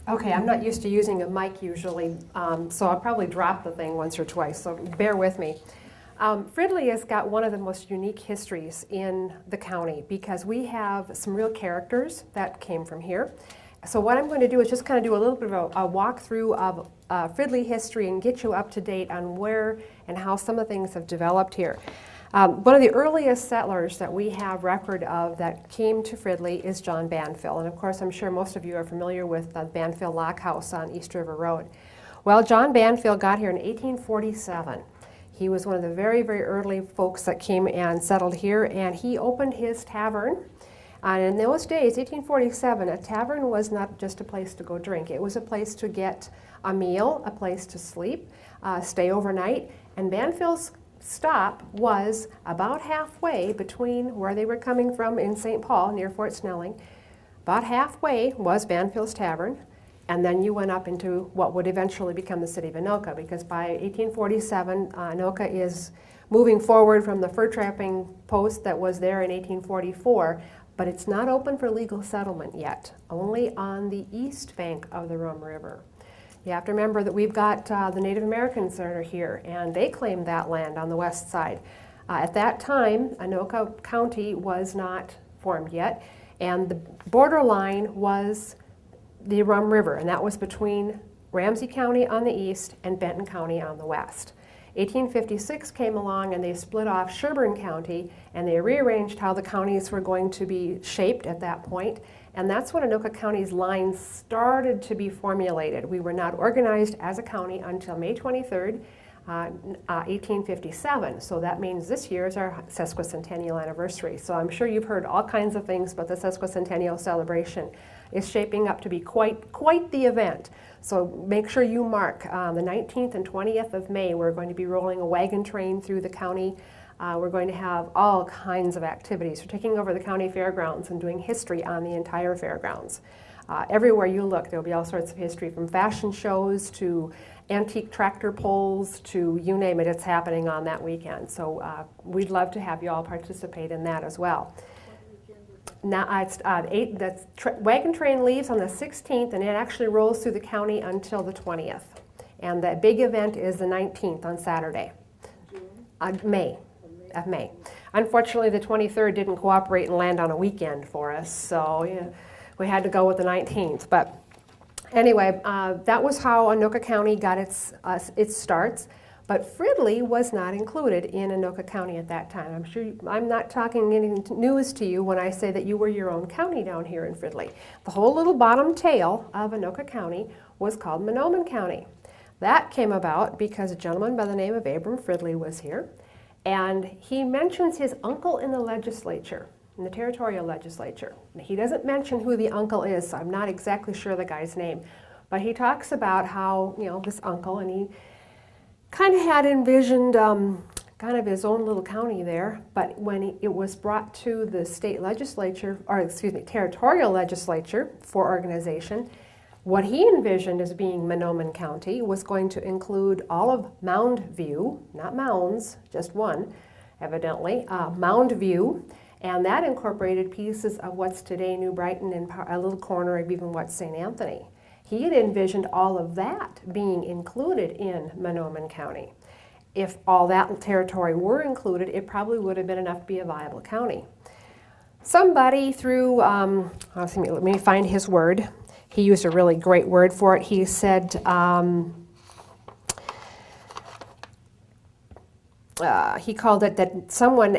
Okay, I'm not used to using a mic usually, so I'll probably drop the thing once or twice, so bear with me. Fridley has got one of the most unique histories in the county because we have some real characters that came from here. So what I'm going to do is just kind of do a little bit of a walkthrough of Fridley history and get you up to date on where and how some of the things have developed here. One of the earliest settlers that we have record of that came to Fridley is John Banfield. And of course, I'm sure most of you are familiar with the Banfield Lock House on East River Road. Well, John Banfield got here in 1847. He was one of the very, very early folks that came and settled here, and he opened his tavern. And in those days, 1847, a tavern was not just a place to go drink. It was a place to get a meal, a place to sleep, stay overnight. And Banfield's stop was about halfway between where they were coming from in St. Paul, near Fort Snelling. About halfway was Banfield's Tavern. And then you went up into what would eventually become the city of Anoka, because by 1847, Anoka is moving forward from the fur trapping post that was there in 1844, but it's not open for legal settlement yet, only on the east bank of the Rum River. You have to remember that we've got the Native Americans that are here, and they claimed that land on the west side. At that time, Anoka County was not formed yet, and the borderline was the Rum River, and that was between Ramsey County on the east and Benton County on the west. 1856 came along and they split off Sherburne County, and they rearranged how the counties were going to be shaped at that point, and that's when Anoka County's lines started to be formulated. We were not organized as a county until May 23rd, 1857, so that means this year is our sesquicentennial anniversary. So I'm sure you've heard all kinds of things about the sesquicentennial celebration. It's shaping up to be quite the event. So make sure you mark the 19th and 20th of May. We're going to be rolling a wagon train through the county. We're going to have all kinds of activities. We're taking over the county fairgrounds and doing history on the entire fairgrounds. Everywhere you look, there'll be all sorts of history, from fashion shows to antique tractor pulls to you name it, it's happening on that weekend. So we'd love to have you all participate in that as well. Now, the wagon train leaves on the 16th, and it actually rolls through the county until the 20th. And the big event is the 19th on Saturday, May. Unfortunately, the 23rd didn't cooperate and land on a weekend for us, so yeah, we had to go with the 19th. But anyway, that was how Anoka County got its starts. But Fridley was not included in Anoka County at that time. I'm sure I'm not talking any news to you when I say that you were your own county down here in Fridley. The whole little bottom tail of Anoka County was called Manomin County. That came about because a gentleman by the name of Abram Fridley was here, and he mentions his uncle in the legislature, in the territorial legislature. He doesn't mention who the uncle is, so I'm not exactly sure the guy's name, but he talks about how, you know, this uncle, and he kind of had envisioned kind of his own little county there, but when it was brought to the state legislature, or excuse me, territorial legislature for organization, what he envisioned as being Manomin County was going to include all of Mound View, not Mounds, just one, evidently, Mound View, and that incorporated pieces of what's today New Brighton and a little corner of even what's St. Anthony. He had envisioned all of that being included in Manomin County. If all that territory were included, it probably would have been enough to be a viable county. Somebody through, let me find his word. He used a really great word for it. He said, he called it that someone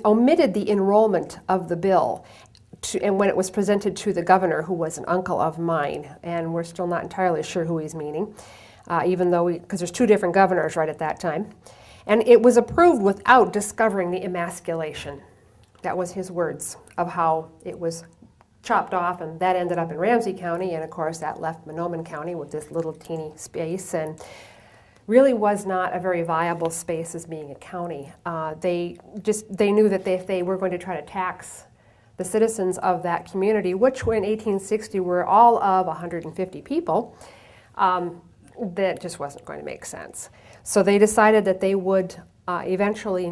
omitted the enrollment of the bill. And when it was presented to the governor, who was an uncle of mine, and we're still not entirely sure who he's meaning, even though because there's two different governors right at that time. And it was approved without discovering the emasculation. That was his words of how it was chopped off, and that ended up in Ramsey County, and of course that left Manomin County with this little teeny space, and really was not a very viable space as being a county. They knew that if they were going to try to tax the citizens of that community, which in 1860 were all of 150 people, that just wasn't going to make sense. So they decided that they would eventually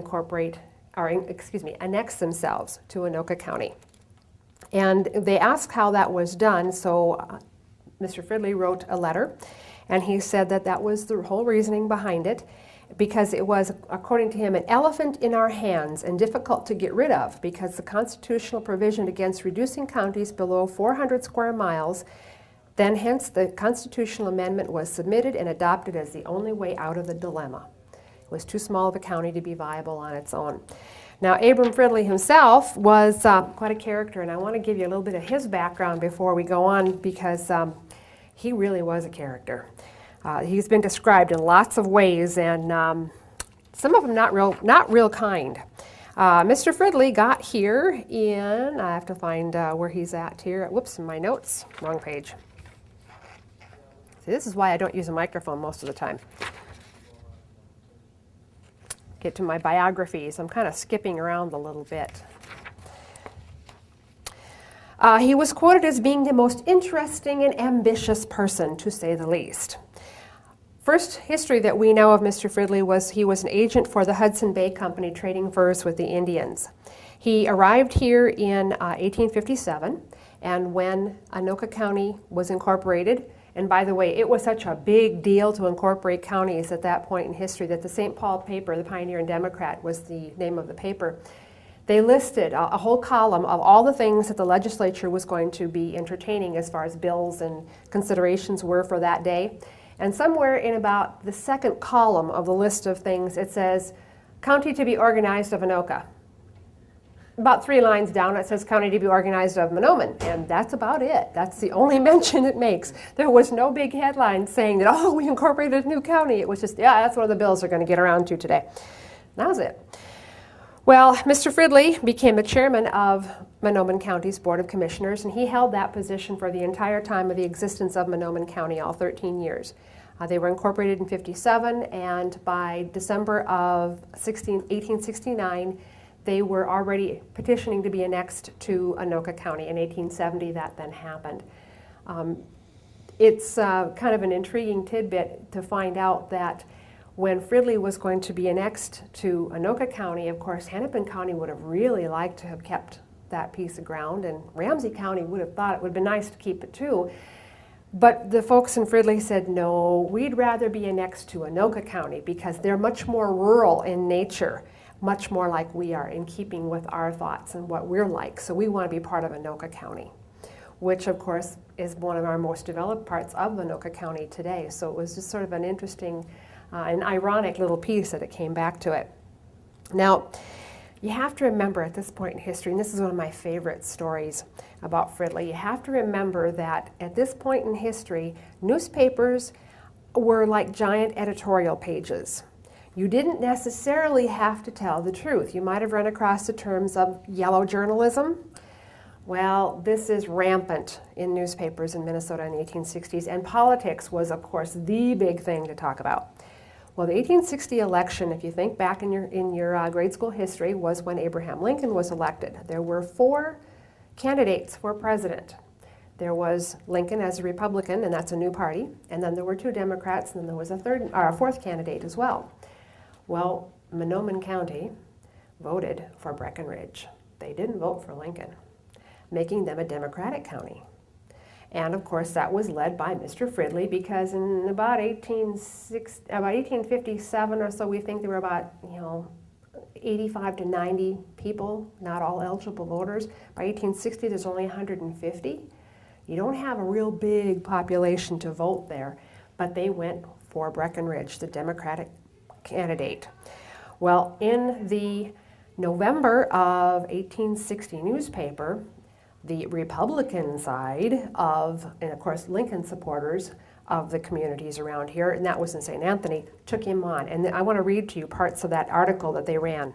annex themselves to Anoka County. And they asked how that was done, so Mr. Fridley wrote a letter, and he said that that was the whole reasoning behind it, because it was, according to him, an elephant in our hands and difficult to get rid of, because the constitutional provision against reducing counties below 400 square miles, then hence the constitutional amendment was submitted and adopted as the only way out of the dilemma. It was too small of a county to be viable on its own. Now, Abram Fridley himself was quite a character, and I want to give you a little bit of his background before we go on, because he really was a character. He's been described in lots of ways, and some of them not real kind. Mr. Fridley got here in, I have to find where he's at here. Whoops, in my notes, wrong page. See, this is why I don't use a microphone most of the time. Get to my biographies. I'm kind of skipping around a little bit. He was quoted as being the most interesting and ambitious person, to say the least. First history that we know of Mr. Fridley was he was an agent for the Hudson Bay Company trading furs with the Indians. He arrived here in 1857, and when Anoka County was incorporated, and by the way, it was such a big deal to incorporate counties at that point in history that the St. Paul paper, the Pioneer and Democrat, was the name of the paper. They listed a whole column of all the things that the legislature was going to be entertaining as far as bills and considerations were for that day. And somewhere in about the second column of the list of things, it says, county to be organized of Anoka. About 3 lines down, it says county to be organized of Manomin, and that's about it. That's the only mention it makes. There was no big headline saying that, oh, we incorporated a new county. It was just, yeah, that's what the bills are going to get around to today. That was it. Well, Mr. Fridley became the chairman of Manomin County's Board of Commissioners, and he held that position for the entire time of the existence of Manomin County, all 13 years. They were incorporated in 57, and by December of 1869, they were already petitioning to be annexed to Anoka County. In 1870, that then happened. It's kind of an intriguing tidbit to find out that when Fridley was going to be annexed to Anoka County, of course, Hennepin County would have really liked to have kept that piece of ground, and Ramsey County would have thought it would have been nice to keep it too. But the folks in Fridley said, no, we'd rather be annexed to Anoka County because they're much more rural in nature, much more like we are, in keeping with our thoughts and what we're like. So we want to be part of Anoka County, which of course is one of our most developed parts of Anoka County today. So it was just sort of an interesting and ironic little piece that it came back to it. Now, you have to remember at this point in history, and this is one of my favorite stories about Fridley, you have to remember that at this point in history, newspapers were like giant editorial pages. You didn't necessarily have to tell the truth. You might have run across the terms of yellow journalism. Well, this is rampant in newspapers in Minnesota in the 1860s, and politics was, of course, the big thing to talk about. Well, the 1860 election, if you think back in your grade school history, was when Abraham Lincoln was elected. There were 4 candidates for president. There was Lincoln as a Republican, and that's a new party, and then there were 2 Democrats, and then there was a 4th candidate as well. Well, Manomin County voted for Breckenridge. They didn't vote for Lincoln, making them a Democratic county. And of course, that was led by Mr. Fridley, because in about 1857 or so, we think there were about 85 to 90 people, not all eligible voters. By 1860, there's only 150. You don't have a real big population to vote there, but they went for Breckenridge, the Democratic candidate. Well, in the November of 1860 newspaper, the Republican side of, and of course Lincoln supporters of the communities around here, and that was in St. Anthony, took him on. And I want to read to you parts of that article that they ran.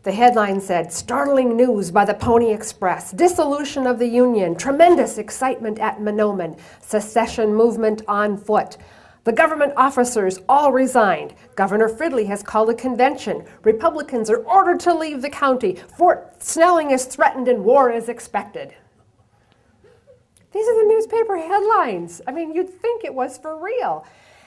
The headline said, "Startling news by the Pony Express. Dissolution of the Union. Tremendous excitement at Manomin. Secession movement on foot. The government officers all resigned. Governor Fridley has called a convention. Republicans are ordered to leave the county. Fort Snelling is threatened and war is expected." These are the newspaper headlines. I mean, you'd think it was for real.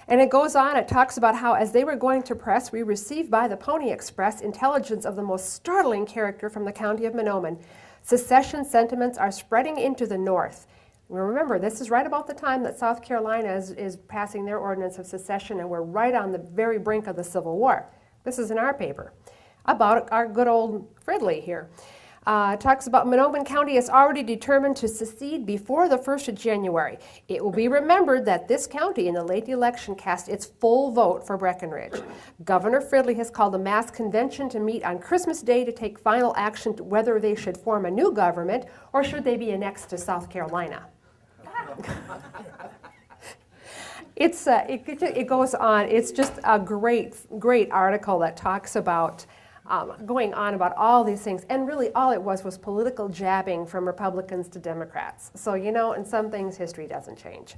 And it goes on, it talks about how as they were going to press, we received by the Pony Express intelligence of the most startling character from the county of Manomin. Secession sentiments are spreading into the North. Remember, this is right about the time that South Carolina is passing their ordinance of secession, and we're right on the very brink of the Civil War. This is in our paper about our good old Fridley here. Talks about Manomin County is already determined to secede before the 1st of January. It will be remembered that this county in the late election cast its full vote for Breckenridge. Governor Fridley has called a mass convention to meet on Christmas Day to take final action to whether they should form a new government or should they be annexed to South Carolina. It goes on. It's just a great article that talks about going on about all these things, and really all it was political jabbing from Republicans to Democrats. So, you know, in some things history doesn't change.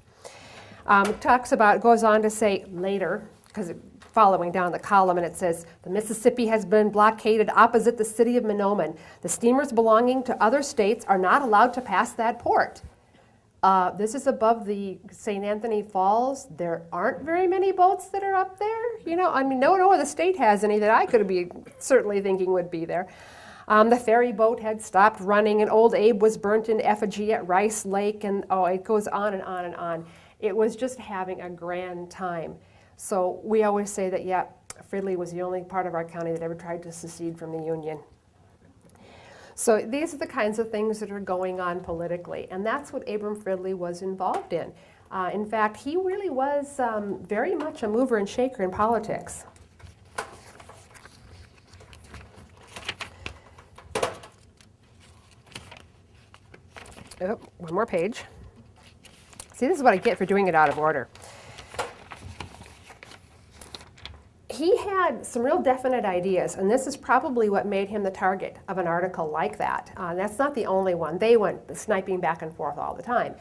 Goes on to say later, because following down the column, and it says, the Mississippi has been blockaded opposite the city of Manomin. The steamers belonging to other states are not allowed to pass that port. This is above the St. Anthony Falls. There aren't very many boats that are up there. You know, I mean, no other state has any that I could be certainly thinking would be there. The ferry boat had stopped running, and old Abe was burnt in effigy at Rice Lake, and it goes on and on and on. It was just having a grand time. So we always say that, yeah, Fridley was the only part of our county that ever tried to secede from the Union. So these are the kinds of things that are going on politically, and that's what Abram Fridley was involved in. In fact, he really was very much a mover and shaker in politics. Oh, one more page. See, this is what I get for doing it out of order. He had some real definite ideas, and this is probably what made him the target of an article like that. That's not the only one. They went sniping back and forth all the time.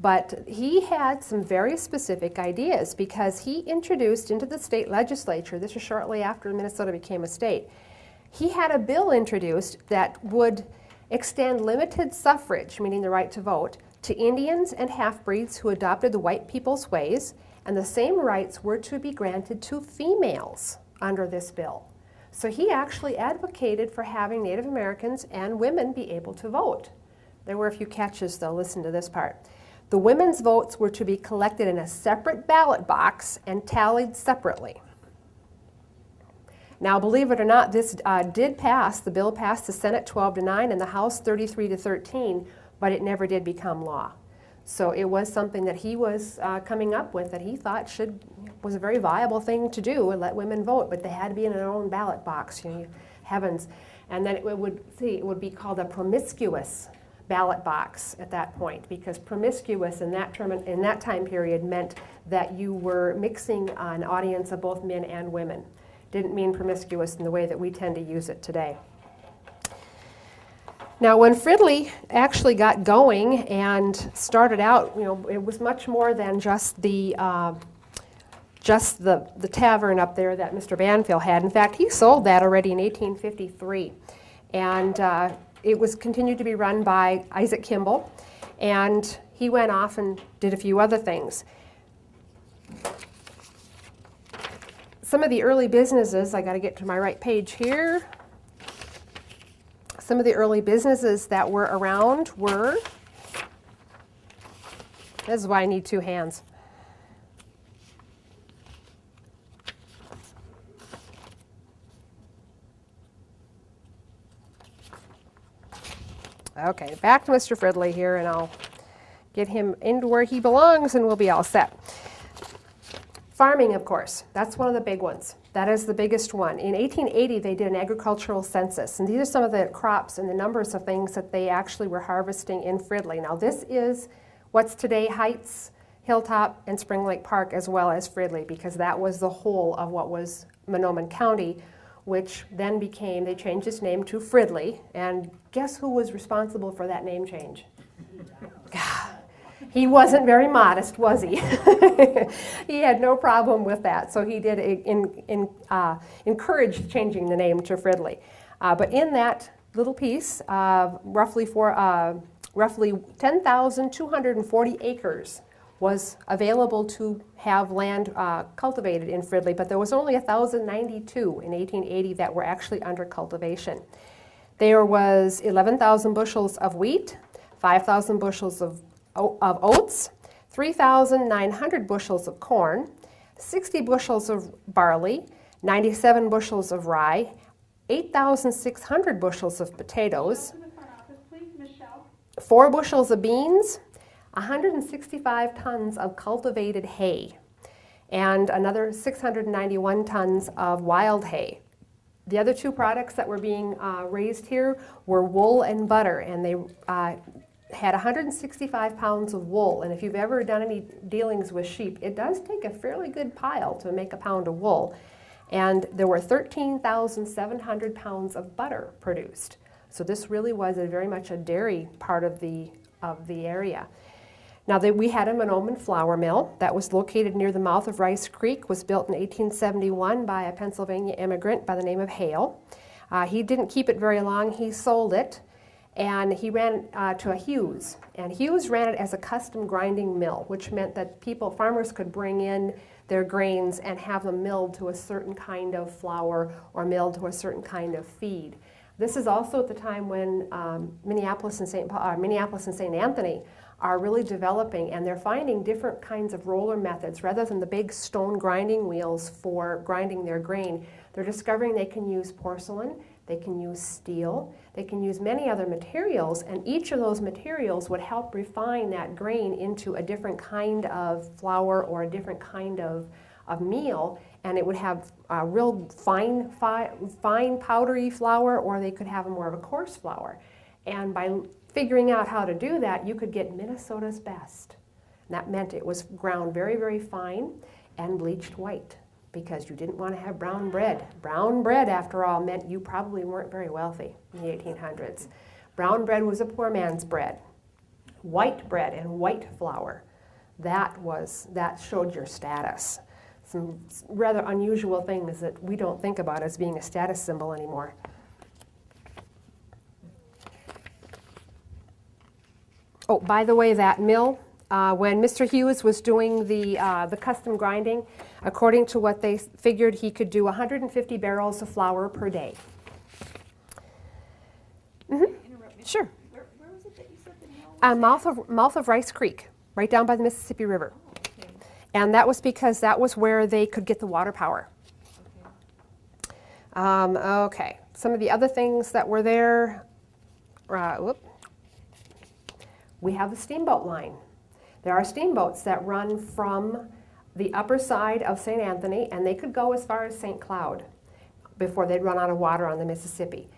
But he had some very specific ideas because he introduced into the state legislature, this was shortly after Minnesota became a state, he had a bill introduced that would extend limited suffrage, meaning the right to vote, to Indians and half-breeds who adopted the white people's ways, and the same rights were to be granted to females under this bill. So he actually advocated for having Native Americans and women be able to vote. There were a few catches, though. Listen to this part. The women's votes were to be collected in a separate ballot box and tallied separately. Now, believe it or not, this did pass. The bill passed the Senate 12-9 and the House 33-13, but it never did become law. So it was something that he was coming up with that he thought was a very viable thing to do and let women vote, but they had to be in their own ballot box, you know, heavens. And then it would be called a promiscuous ballot box at that point, because promiscuous in that time period meant that you were mixing an audience of both men and women. Didn't mean promiscuous in the way that we tend to use it today. Now, when Fridley actually got going and started out, you know, it was much more than just the tavern up there that Mr. Banfield had. In fact, he sold that already in 1853, and it was continued to be run by Isaac Kimball, and he went off and did a few other things. Some of the early businesses, I got to get to my right page here. Some of the early businesses that were around were, this is why I need two hands. Okay, back to Mr. Fridley here, and I'll get him into where he belongs and we'll be all set. Farming, of course, that's one of the big ones. That is the biggest one. In 1880, they did an agricultural census, and these are some of the crops and the numbers of things that they actually were harvesting in Fridley. Now, this is what's today Heights, Hilltop, and Spring Lake Park, as well as Fridley, because that was the whole of what was Manomin County, which then became, they changed its name to Fridley, and guess who was responsible for that name change? He wasn't very modest, was he? He had no problem with that, so he did encourage changing the name to Fridley. But in that little piece, roughly 10,240 acres was available to have land cultivated in Fridley, but there was only 1,092 in 1880 that were actually under cultivation. There was 11,000 bushels of wheat, 5,000 bushels of oats, 3,900 bushels of corn, 60 bushels of barley, 97 bushels of rye, 8,600 bushels of potatoes, 4 bushels of beans, 165 tons of cultivated hay, and another 691 tons of wild hay. The other 2 products that were being raised here were wool and butter, and they had 165 pounds of wool. And if you've ever done any dealings with sheep, it does take a fairly good pile to make a pound of wool. And there were 13,700 pounds of butter produced. So this really was very much a dairy part of the area. Now, we had a Manomin flour mill that was located near the mouth of Rice Creek, was built in 1871 by a Pennsylvania immigrant by the name of Hale. He didn't keep it very long. He sold it, and he ran to a Hughes. And Hughes ran it as a custom grinding mill, which meant that farmers could bring in their grains and have them milled to a certain kind of flour or milled to a certain kind of feed. This is also at the time when Minneapolis and St. Anthony are really developing, and they're finding different kinds of roller methods. Rather than the big stone grinding wheels for grinding their grain, they're discovering they can use porcelain, they can use steel, they can use many other materials, and each of those materials would help refine that grain into a different kind of flour or a different kind of meal, and it would have a real fine powdery flour, or they could have more of a coarse flour. And by figuring out how to do that, you could get Minnesota's best. And that meant it was ground very, very fine and bleached white, because you didn't want to have brown bread. Brown bread, after all, meant you probably weren't very wealthy in the 1800s. Brown bread was a poor man's bread. White bread and white flour, that showed your status. Some rather unusual things that we don't think about as being a status symbol anymore. Oh, by the way, that mill, when Mr. Hughes was doing the custom grinding, according to what they figured, he could do 150 barrels of flour per day. Sure. Where was it that you said the mill was? Mouth of Rice Creek, right down by the Mississippi River. Okay. And that was because that was where they could get the water power. Okay. Some of the other things that were there, we have the steamboat line. There are steamboats that run from the upper side of St. Anthony, and they could go as far as St. Cloud before they'd run out of water on the Mississippi.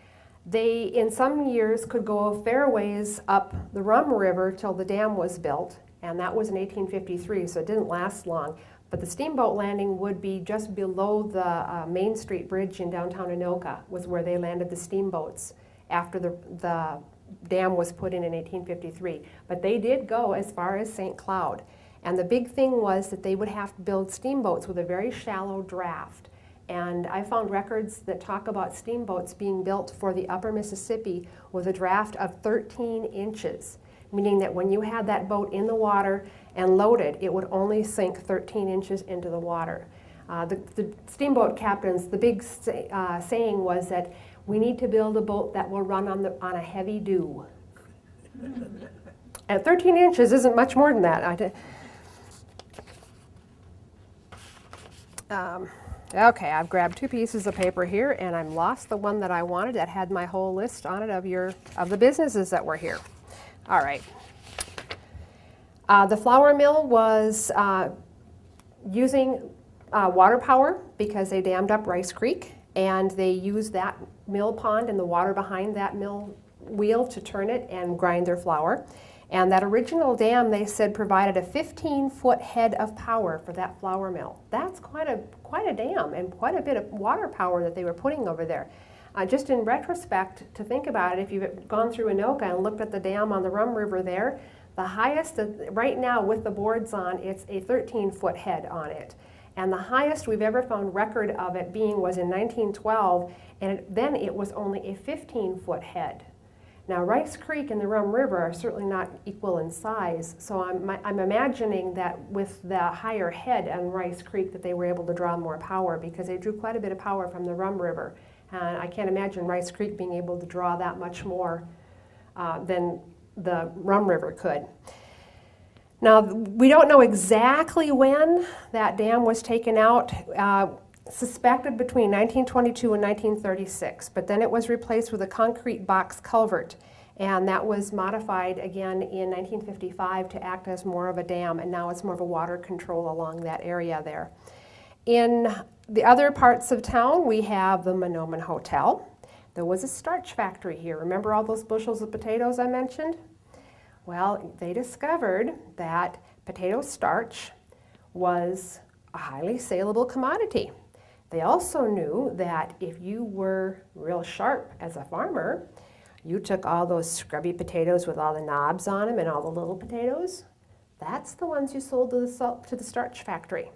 They, in some years, could go a fair ways up the Rum River till the dam was built, and that was in 1853, so it didn't last long. But the steamboat landing would be just below the Main Street Bridge in downtown Anoka, was where they landed the steamboats after the dam was put in 1853. But they did go as far as St. Cloud. And the big thing was that they would have to build steamboats with a very shallow draft. And I found records that talk about steamboats being built for the upper Mississippi with a draft of 13 inches, meaning that when you had that boat in the water and loaded, it would only sink 13 inches into the water. The steamboat captains, the big saying was that we need to build a boat that will run on a heavy dew. And 13 inches isn't much more than that. Okay, I've grabbed 2 pieces of paper here, and I've lost the one that I wanted that had my whole list on it of the businesses that were here. All right. The flour mill was using water power because they dammed up Rice Creek, and they used that mill pond and the water behind that mill wheel to turn it and grind their flour. And that original dam, they said, provided a 15-foot head of power for that flour mill. That's quite a dam and quite a bit of water power that they were putting over there. Just in retrospect, to think about it, if you've gone through Anoka and looked at the dam on the Rum River there, the highest, right now with the boards on, it's a 13-foot head on it. And the highest we've ever found record of it being was in 1912, and then it was only a 15-foot head. Now, Rice Creek and the Rum River are certainly not equal in size, so I'm imagining that with the higher head on Rice Creek that they were able to draw more power, because they drew quite a bit of power from the Rum River. And I can't imagine Rice Creek being able to draw that much more than the Rum River could. Now, we don't know exactly when that dam was taken out, suspected between 1922 and 1936, but then it was replaced with a concrete box culvert, and that was modified again in 1955 to act as more of a dam, and now it's more of a water control along that area there. In the other parts of town, we have the Manomin Hotel. There was a starch factory here. Remember all those bushels of potatoes I mentioned? Well, they discovered that potato starch was a highly saleable commodity. They also knew that if you were real sharp as a farmer, you took all those scrubby potatoes with all the knobs on them and all the little potatoes, that's the ones you sold to the starch factory.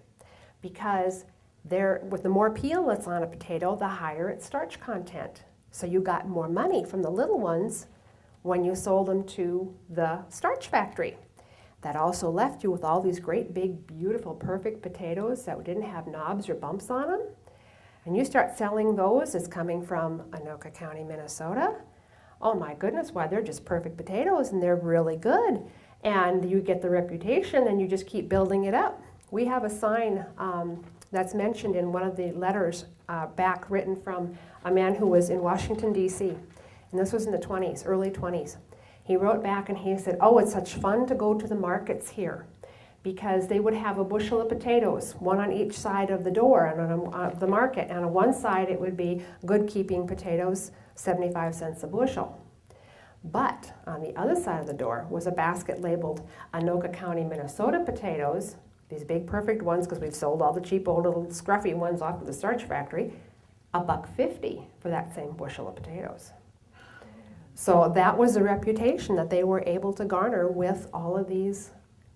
Because with the more peel that's on a potato, the higher its starch content. So you got more money from the little ones when you sold them to the starch factory. That also left you with all these great big, beautiful, perfect potatoes that didn't have knobs or bumps on them. And you start selling those as coming from Anoka County, Minnesota. Oh my goodness, why, they're just perfect potatoes and they're really good. And you get the reputation and you just keep building it up. We have a sign that's mentioned in one of the letters back written from a man who was in Washington, D.C. And this was in the 20s, early 20s. He wrote back and he said, oh, it's such fun to go to the markets here, because they would have a bushel of potatoes, one on each side of the door and on the market. And on one side it would be good keeping potatoes, 75 cents a bushel. But on the other side of the door was a basket labeled Anoka County, Minnesota potatoes, these big perfect ones, because we've sold all the cheap old little scruffy ones off of the starch factory, $1.50 for that same bushel of potatoes. So that was the reputation that they were able to garner with all of these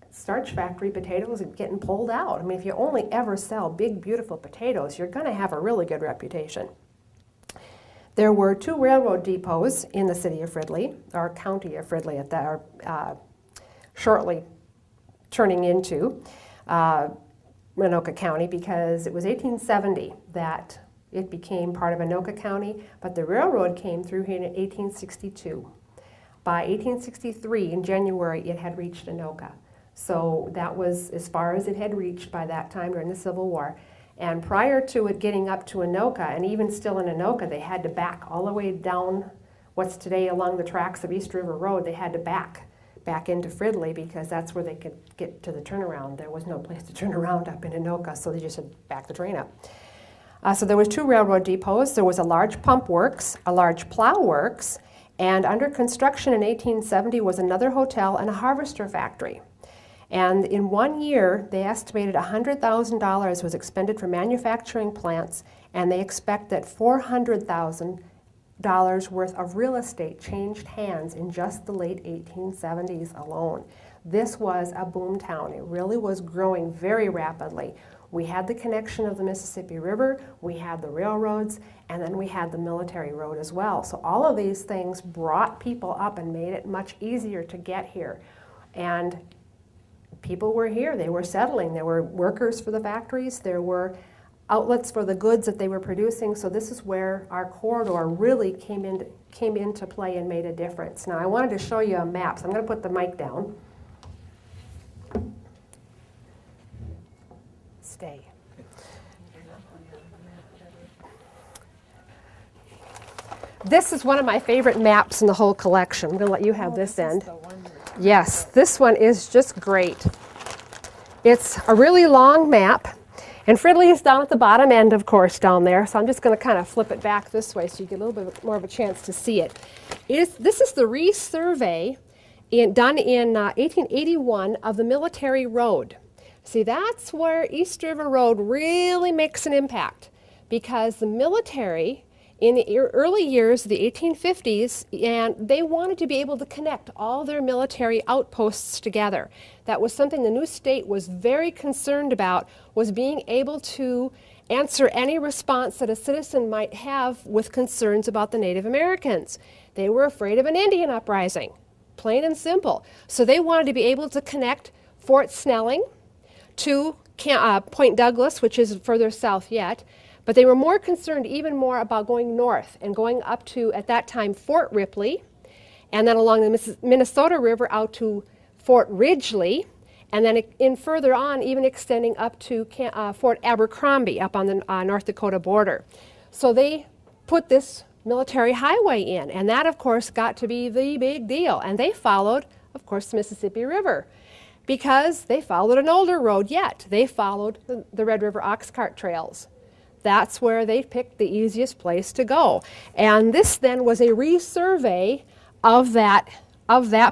starch factory potatoes getting pulled out. I mean, if you only ever sell big, beautiful potatoes, you're going to have a really good reputation. There were 2 railroad depots in the city of Fridley, or county of Fridley at that, shortly turning into Anoka County, because it was 1870 that it became part of Anoka County, but the railroad came through here in 1862. By 1863, in January, it had reached Anoka. So that was as far as it had reached by that time during the Civil War. And prior to it getting up to Anoka, and even still in Anoka, they had to back all the way down what's today along the tracks of East River Road. They had to back into Fridley, because that's where they could get to the turnaround. There was no place to turn around up in Anoka, so they just had to back the train up. So there was 2 railroad depots. There was a large pump works, a large plow works, and under construction in 1870 was another hotel and a harvester factory. And in 1 year, they estimated $100,000 was expended for manufacturing plants, and they expect that $400,000 worth of real estate changed hands in just the late 1870s alone. This was a boom town. It really was growing very rapidly. We had the connection of the Mississippi River, we had the railroads, and then we had the military road as well. So all of these things brought people up and made it much easier to get here. And people were here, they were settling. There were workers for the factories, there were outlets for the goods that they were producing. So this is where our corridor really came into play and made a difference. Now I wanted to show you a map, so I'm going to put the mic down. Stay. This is one of my favorite maps in the whole collection. I'm going to let you have this end. Yes, this one is just great. It's a really long map, and Fridley is down at the bottom end, of course, down there. So I'm just going to kind of flip it back this way so you get a little bit more of a chance to see it. This is the resurvey done in 1881 of the military road. See, that's where East River Road really makes an impact, because the military in the early years of the 1850s, and they wanted to be able to connect all their military outposts together. That was something the new state was very concerned about, was being able to answer any response that a citizen might have with concerns about the Native Americans. They were afraid of an Indian uprising, plain and simple. So they wanted to be able to connect Fort Snelling to Point Douglas, which is further south yet, But they were more concerned even more about going north and going up to, at that time, Fort Ripley, and then along the Minnesota River out to Fort Ridgely, and then in further on, even extending up to Fort Abercrombie up on the North Dakota border. So they put this military highway in, and that, of course, got to be the big deal. And they followed, of course, the Mississippi River, because they followed an older road yet. They followed the Red River ox cart trails. That's where they picked the easiest place to go. And this then was a resurvey of that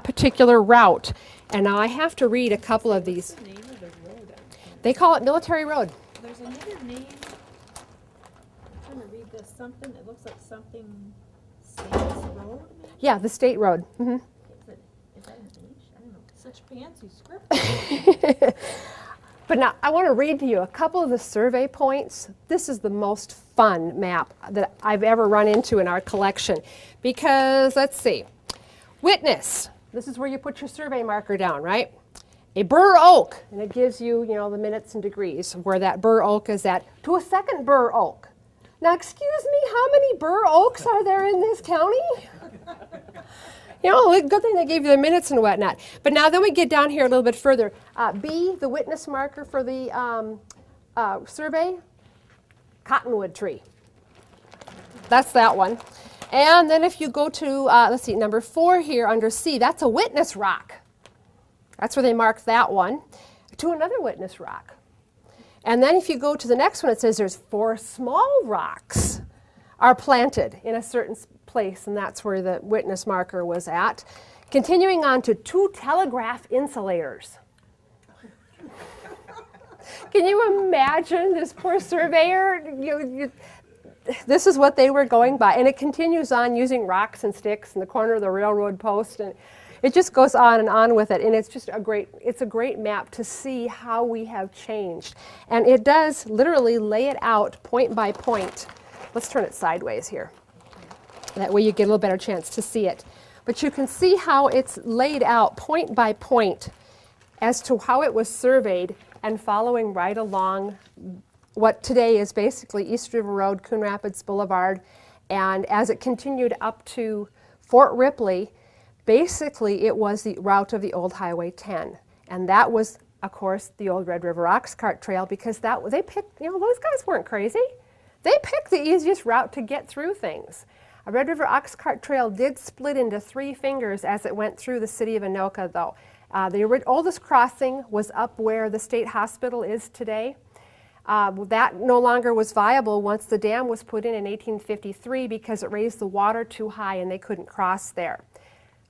particular route. And now I have to read a couple of these. What's the name of the road? They call it Military Road. There's another name. I'm trying to read this. Something, it looks like something States Road, maybe? Yeah, the state road. Is that an H? I don't know. Such fancy script. But now I want to read to you a couple of the survey points. This is the most fun map that I've ever run into in our collection because, let's see, witness. This is where you put your survey marker down, right? A bur oak, and it gives you, you know, the minutes and degrees where that bur oak is at, to a second bur oak. Now, excuse me, how many bur oaks are there in this county? You know, good thing they gave you the minutes and whatnot. But now then we get down here a little bit further. B, the witness marker for the survey, cottonwood tree. That's that one. And then if you go to, let's see, number 4 here under C, that's a witness rock. That's where they marked that one, to another witness rock. And then if you go to the next one, it says there's 4 small rocks are planted in a certain place, and that's where the witness marker was at. Continuing on to 2 telegraph insulators. Can you imagine this poor surveyor? This is what they were going by, and it continues on using rocks and sticks in the corner of the railroad post, and it just goes on and on with it. And it's just a great map to see how we have changed, and it does literally lay it out point by point. Let's turn it sideways here. That way you get a little better chance to see it. But you can see how it's laid out point by point as to how it was surveyed and following right along what today is basically East River Road, Coon Rapids Boulevard. And as it continued up to Fort Ripley, basically it was the route of the old Highway 10. And that was, of course, the old Red River Ox Cart Trail, because they picked, you know, those guys weren't crazy. They picked the easiest route to get through things. A Red River Ox Cart Trail did split into 3 fingers as it went through the city of Anoka, though. The oldest crossing was up where the state hospital is today. That no longer was viable once the dam was put in 1853 because it raised the water too high and they couldn't cross there.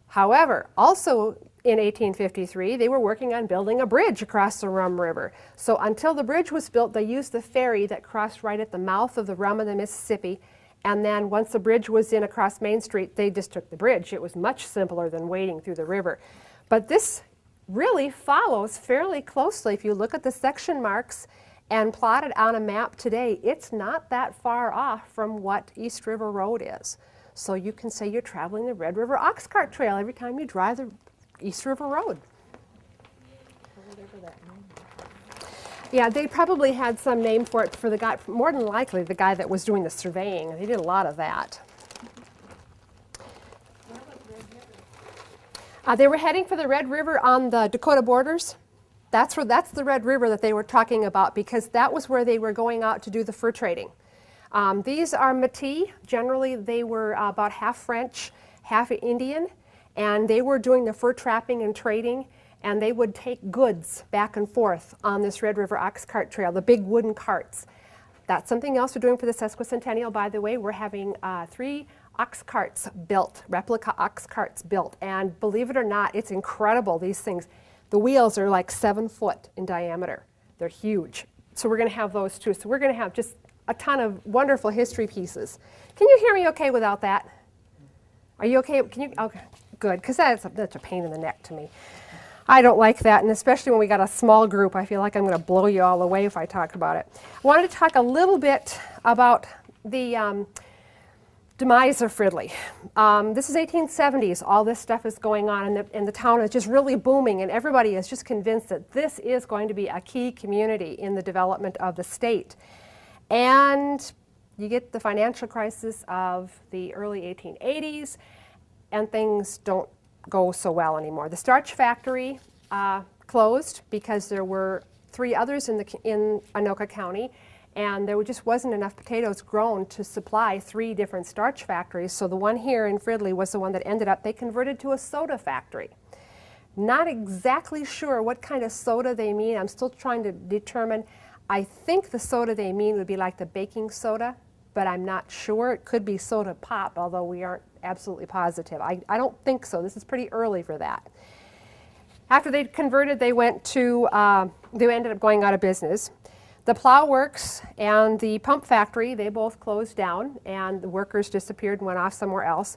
However, also in 1853, they were working on building a bridge across the Rum River. So until the bridge was built, they used the ferry that crossed right at the mouth of the Rum and the Mississippi. And then once the bridge was in across Main Street, they just took the bridge. It was much simpler than wading through the river. But this really follows fairly closely. If you look at the section marks and plot it on a map today, it's not that far off from what East River Road is. So you can say you're traveling the Red River Ox Cart Trail every time you drive the East River Road. Yeah, they probably had some name for it for the guy, more than likely the guy that was doing the surveying. They did a lot of that. They were heading for the Red River on the Dakota borders. That's the Red River that they were talking about, because that was where they were going out to do the fur trading. These are Métis. Generally, they were about half French, half Indian, and they were doing the fur trapping and trading, and they would take goods back and forth on this Red River Ox Cart Trail, the big wooden carts. That's something else we're doing for the sesquicentennial, by the way. We're having 3 ox carts built, replica ox carts built, and believe it or not, it's incredible, these things. The wheels are like 7 foot in diameter. They're huge. So we're going to have those too. So we're going to have just a ton of wonderful history pieces. Can you hear me okay without that? Are you okay? Can you? Okay, good, because that's a pain in the neck to me. I don't like that, and especially when we got a small group, I feel like I'm going to blow you all away if I talk about it. I wanted to talk a little bit about the demise of Fridley. This is 1870s. All this stuff is going on, and the town is just really booming, and everybody is just convinced that this is going to be a key community in the development of the state. And you get the financial crisis of the early 1880s, and things don't go so well anymore. The starch factory closed because there were 3 others in Anoka County, and there just wasn't enough potatoes grown to supply 3 different starch factories. So the one here in Fridley was the one that ended up, they converted to a soda factory. Not exactly sure what kind of soda they mean. I'm still trying to determine. I think the soda they mean would be like the baking soda, but I'm not sure. It could be soda pop, although we aren't absolutely positive. I don't think so. This is pretty early for that. After they converted, they went to, they ended up going out of business. The plow works and the pump factory, they both closed down, and the workers disappeared and went off somewhere else.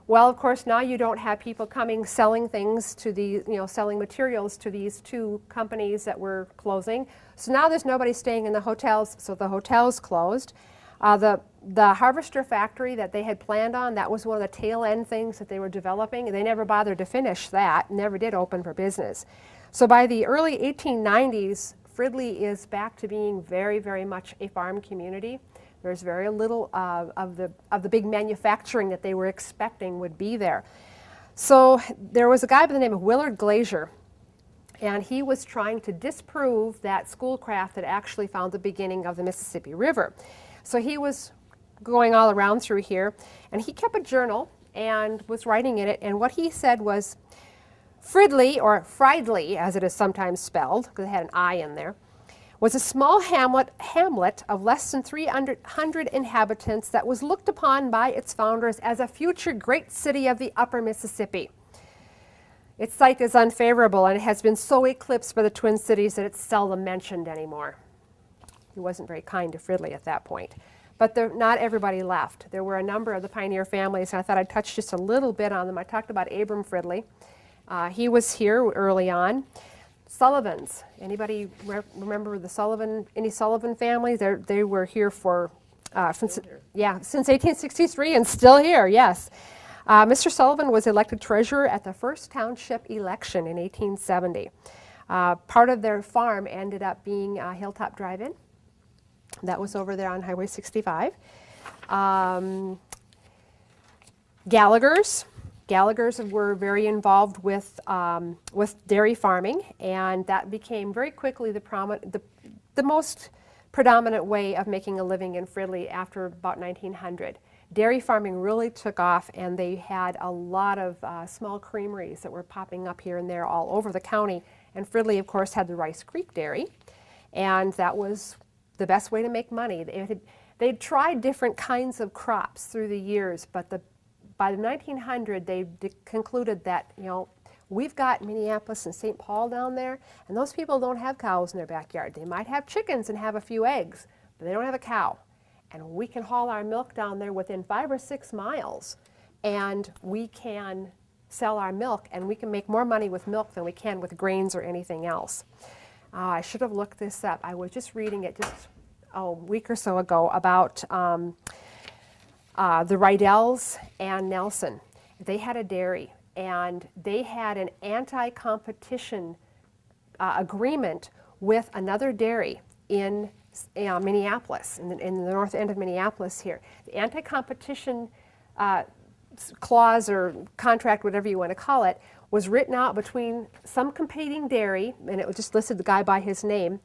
Well, of course, now you don't have people coming selling things to the, selling materials to these 2 companies that were closing. So now there's nobody staying in the hotels, so the hotels closed. The harvester factory that they had planned on, that was one of the tail end things that they were developing, and they never bothered to finish that, never did open for business. So by the early 1890s, Fridley is back to being very, very much a farm community. There's very little of the big manufacturing that they were expecting would be there. So there was a guy by the name of Willard Glazier, and he was trying to disprove that Schoolcraft had actually found the beginning of the Mississippi River. So he was going all around through here, and he kept a journal and was writing in it, and what he said was, Fridley, or Fridley as it is sometimes spelled, because it had an I in there, was a small hamlet of less than 300 inhabitants that was looked upon by its founders as a future great city of the upper Mississippi. Its site is unfavorable, and it has been so eclipsed by the Twin Cities that it's seldom mentioned anymore. He wasn't very kind to Fridley at that point. But not everybody left. There were a number of the pioneer families, and I thought I'd touch just a little bit on them. I talked about Abram Fridley. He was here early on. Sullivans. Anybody remember the any Sullivan families? They were here for, since 1863 and still here, yes. Mr. Sullivan was elected treasurer at the first township election in 1870. Part of their farm ended up being Hilltop Drive-In. That was over there on Highway 65. Gallagher's were very involved with dairy farming, and that became very quickly the most predominant way of making a living in Fridley after about 1900. Dairy farming really took off, and they had a lot of small creameries that were popping up here and there all over the county. And Fridley, of course, had the Rice Creek Dairy, and that was the best way to make money. They'd tried different kinds of crops through the years, but by the 1900, they concluded that, we've got Minneapolis and St. Paul down there, and those people don't have cows in their backyard. They might have chickens and have a few eggs, but they don't have a cow. And we can haul our milk down there within 5 or 6 miles, and we can sell our milk, and we can make more money with milk than we can with grains or anything else. I should have looked this up. I was just reading it just a week or so ago about the Rydells and Nelson. They had a dairy, and they had an anti-competition agreement with another dairy in Minneapolis, in the north end of Minneapolis here. The anti-competition clause or contract, whatever you want to call it, was written out between some competing dairy, and it just listed the guy by his name,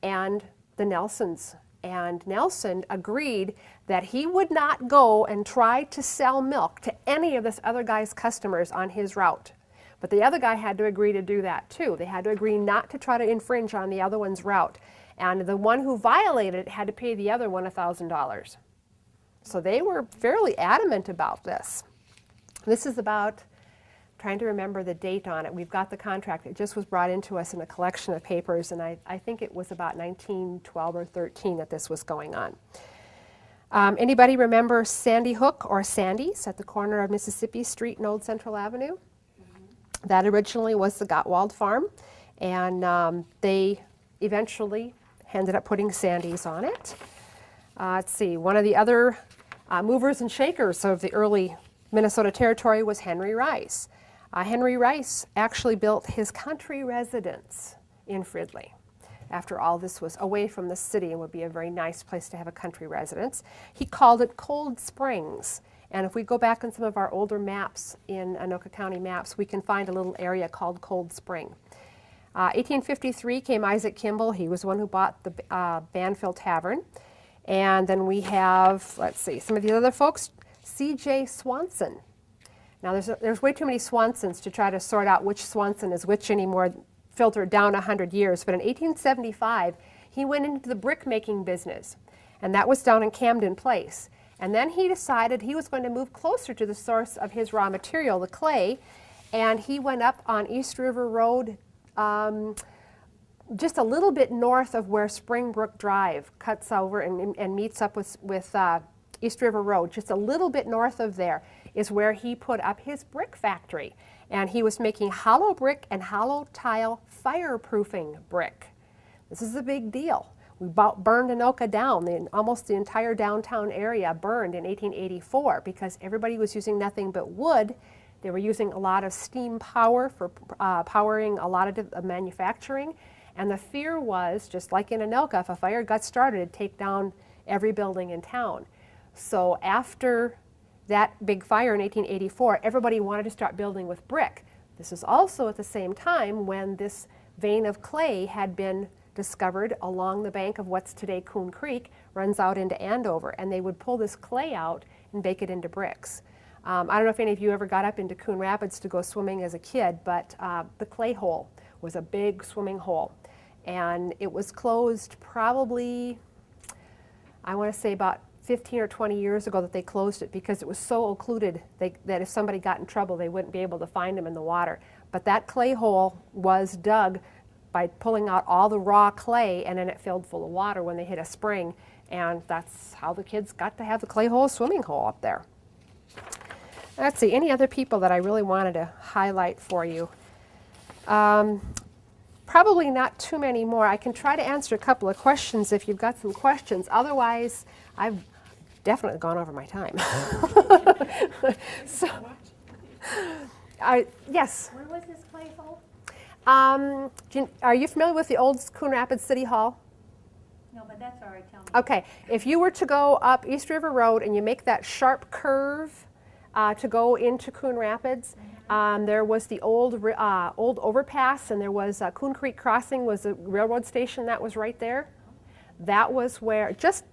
and the Nelsons. And Nelson agreed that he would not go and try to sell milk to any of this other guy's customers on his route. But the other guy had to agree to do that too. They had to agree not to try to infringe on the other one's route. And the one who violated it had to pay the other one $1,000. So they were fairly adamant about this. This is about, trying to remember the date on it. We've got the contract. It just was brought into us in a collection of papers, and I think it was about 1912 or 13 that this was going on. Anybody remember Sandy Hook or Sandy's at the corner of Mississippi Street and Old Central Avenue? Mm-hmm. That originally was the Gottwald farm, and they eventually ended up putting Sandy's on it. Let's see, one of the other movers and shakers of the early Minnesota Territory was Henry Rice. Henry Rice actually built his country residence in Fridley. after all this was away from the city and would be a very nice place to have a country residence. He called it Cold Springs. And if we go back on some of our older maps in Anoka County maps, we can find a little area called Cold Spring. 1853 came Isaac Kimball. He was the one who bought the Banfield Tavern. And then we have, let's see, some of the other folks, C.J. Swanson. Now there's way too many Swansons to try to sort out which Swanson is which anymore, filtered down 100 years. But in 1875, he went into the brick making business. And that was down in Camden Place. And then he decided he was going to move closer to the source of his raw material, the clay, and he went up on East River Road, just a little bit north of where Springbrook Drive cuts over and meets up with East River Road. Just a little bit north of there is where he put up his brick factory. And he was making hollow brick and hollow tile fireproofing brick. This is a big deal. We burned Anoka down. Almost the entire downtown area burned in 1884 because everybody was using nothing but wood. They were using a lot of steam power for powering a lot of manufacturing. And the fear was, just like in Anoka, if a fire got started, it'd take down every building in town. So after that big fire in 1884, everybody wanted to start building with brick. This is also at the same time when this vein of clay had been discovered along the bank of what's today Coon Creek, runs out into Andover, and they would pull this clay out and bake it into bricks. I don't know if any of you ever got up into Coon Rapids to go swimming as a kid, but the clay hole was a big swimming hole. And it was closed probably, I want to say about 15 or 20 years ago that they closed it because it was so occluded that if somebody got in trouble, they wouldn't be able to find them in the water. But that clay hole was dug by pulling out all the raw clay, and then it filled full of water when they hit a spring. And that's how the kids got to have the clay hole swimming hole up there. Let's see, any other people that I really wanted to highlight for you? Probably not too many more. I can try to answer a couple of questions if you've got some questions. Otherwise, I've definitely gone over my time. So, yes? Where was this clay hole? Are you familiar with the old Coon Rapids City Hall? No, but that's all right, tell me. Okay, if you were to go up East River Road and you make that sharp curve to go into Coon Rapids, there was the old overpass, and there was Coon Creek Crossing was a railroad station that was right there. That was where, just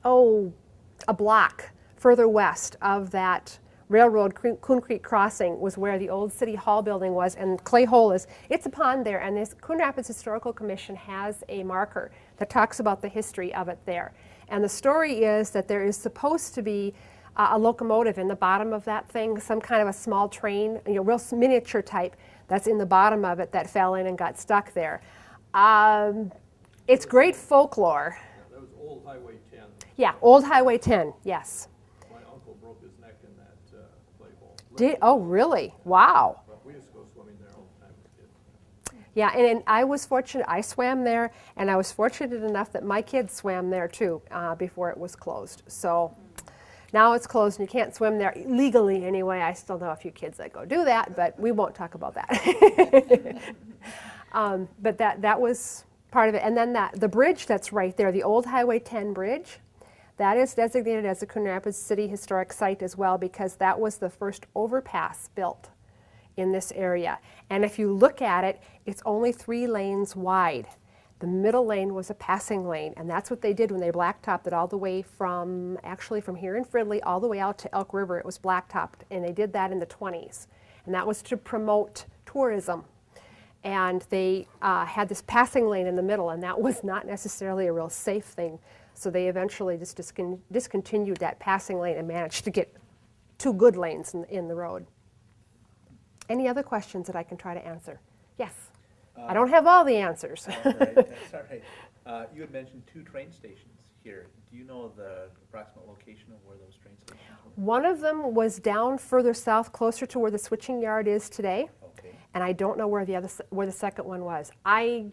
a block further west of that railroad, Coon Creek Crossing, was where the old City Hall building was, and Clay Hole it's a pond there, and this Coon Rapids Historical Commission has a marker that talks about the history of it there. And the story is that there is supposed to be a locomotive in the bottom of that thing, some kind of a small train, real miniature type, that's in the bottom of it that fell in and got stuck there. It's great folklore. Yeah, that was Old Highway 10. Yeah, Old Highway 10, yes. My uncle broke his neck in that clay hole. Oh, really? Wow. But we used to go swimming there all the time as kids. Yeah, and I was fortunate, I swam there, and I was fortunate enough that my kids swam there too before it was closed. So now it's closed and you can't swim there legally anyway. I still know a few kids that go do that, but we won't talk about that. But that was part of it. And then the bridge that's right there, the old Highway 10 bridge, that is designated as a Coon Rapids City Historic Site as well because that was the first overpass built in this area. And if you look at it, it's only 3 lanes wide. The middle lane was a passing lane, and that's what they did when they blacktopped it all the way from here in Fridley all the way out to Elk River. It was blacktopped, and they did that in the 20s. And that was to promote tourism. And they had this passing lane in the middle, and that was not necessarily a real safe thing. So they eventually just discontinued that passing lane and managed to get 2 good lanes in the road. Any other questions that I can try to answer? Yes. I don't have all the answers. All right, that's all right. You had mentioned 2 train stations here. Do you know the approximate location of where those train stations were? One of them was down further south, closer to where the switching yard is today. Okay. And I don't know where the second one was. I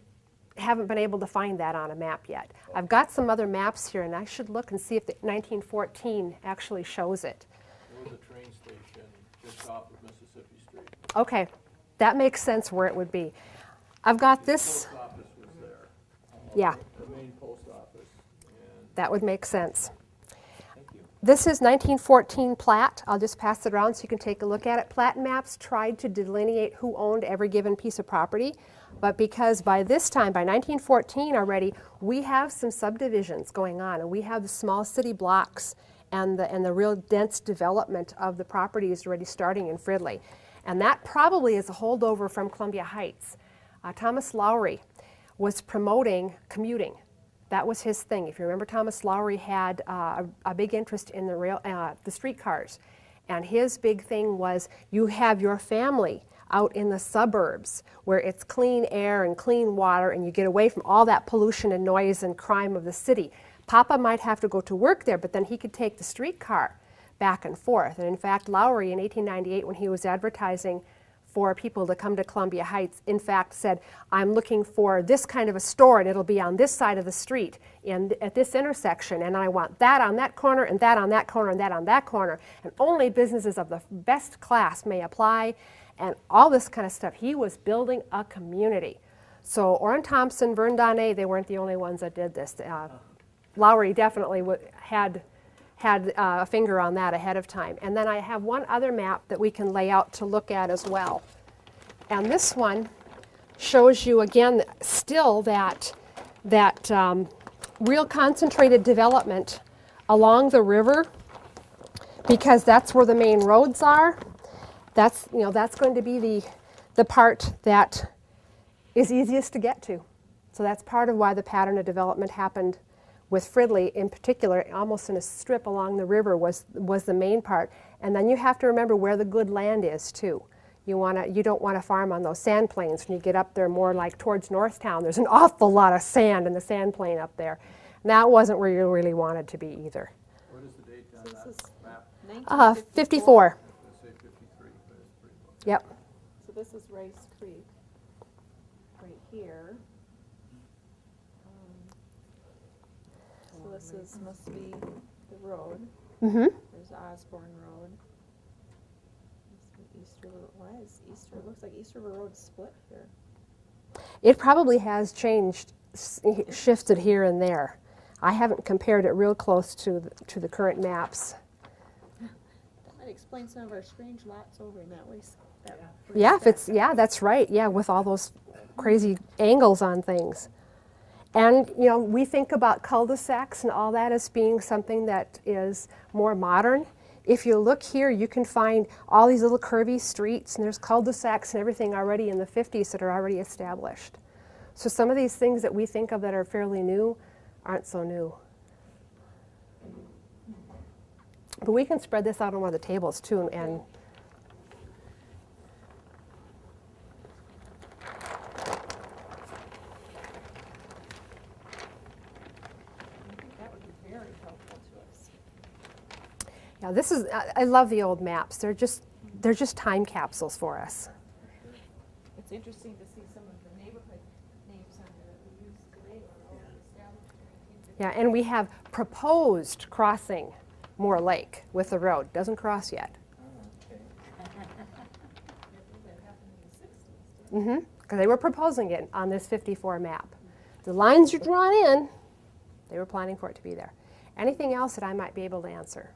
haven't been able to find that on a map yet. Okay. I've got some other maps here, and I should look and see if the 1914 actually shows it. There was a train station just off of Mississippi Street. Okay, that makes sense where it would be. I've got this. The post office was there. Yeah, the main post office, and that would make sense. Thank you. This is 1914 plat. I'll just pass it around so you can take a look at it. Plat maps tried to delineate who owned every given piece of property, but because by this time, by 1914 already, we have some subdivisions going on, and we have the small city blocks and the real dense development of the properties already starting in Fridley. And that probably is a holdover from Columbia Heights. Thomas Lowry was promoting commuting. That was his thing. If you remember, Thomas Lowry had a big interest in the streetcars. And his big thing was you have your family out in the suburbs where it's clean air and clean water and you get away from all that pollution and noise and crime of the city. Papa might have to go to work there, but then he could take the streetcar back and forth. And in fact, Lowry in 1898, when he was advertising for people to come to Columbia Heights, in fact said, I'm looking for this kind of a store and it'll be on this side of the street at this intersection, and I want that on that corner and that on that corner and that on that corner, and only businesses of the best class may apply, and all this kind of stuff. He was building a community. So Orrin Thompson, Vern Donnet, they weren't the only ones that did this. Lowry definitely had a finger on that ahead of time. And then I have one other map that we can lay out to look at as well. And this one shows you again still that real concentrated development along the river, because that's where the main roads are. That's going to be the part that is easiest to get to. So that's part of why the pattern of development happened with Fridley in particular, almost in a strip along the river was the main part. And then you have to remember where the good land is too. You don't want to farm on those sand plains. When you get up there more like towards Northtown, there's an awful lot of sand in the sand plain up there. And that wasn't where you really wanted to be either. what is the date on So this is that map? 54. I was gonna say 53, but it's pretty close. Yep. So this is Rice Creek, right here. So this must be the road. Mm-hmm. There's Osborne Road. Must be East River. Why is East River? Looks like East River Road split here. It probably has changed, shifted here and there. I haven't compared it real close to the current maps. That might explain some of our strange lots over in that way. Yeah, that's right. Yeah, with all those crazy angles on things. And we think about cul-de-sacs and all that as being something that is more modern. If you look here, you can find all these little curvy streets, and there's cul-de-sacs and everything already in the 50s that are already established. So some of these things that we think of that are fairly new aren't so new. But we can spread this out on one of the tables too, and That would be very helpful to us. yeah, this is, I love the old maps. They're just time capsules for us. It's interesting to see some of the neighborhood names on there that we use today are all established in 1950. Yeah, and we have proposed crossing Moore Lake with the road. Doesn't cross yet. Okay. That happened in the 60s. Because they were proposing it on this 54 map. The lines are drawn in. They were planning for it to be there. Anything else that I might be able to answer?